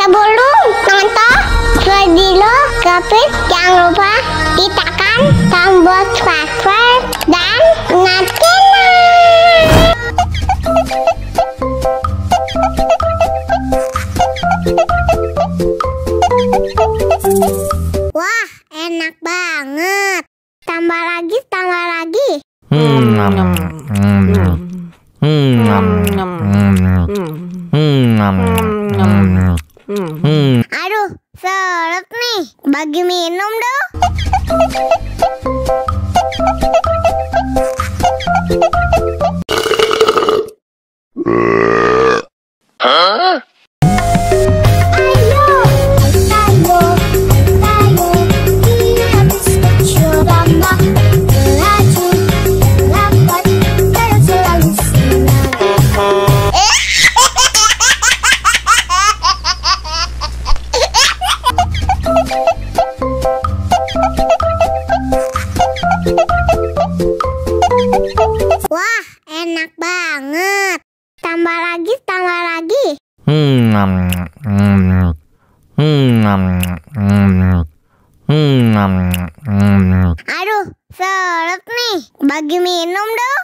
Sebelum nonton video Kepit, jangan lupa tekan tombol subscribe dan nyalakan. Wah, enak banget. Tambah lagi, tambah lagi. Aduh, seret nih. Bagi minum dong. Wah, enak banget. Tambah lagi, tambah lagi. Aduh, seret nih. Bagi minum dong.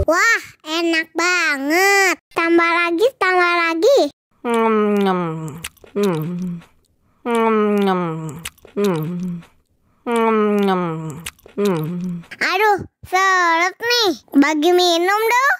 Wah, enak banget. Tambah lagi, tambah lagi. Aduh, seret nih. Bagi minum dong.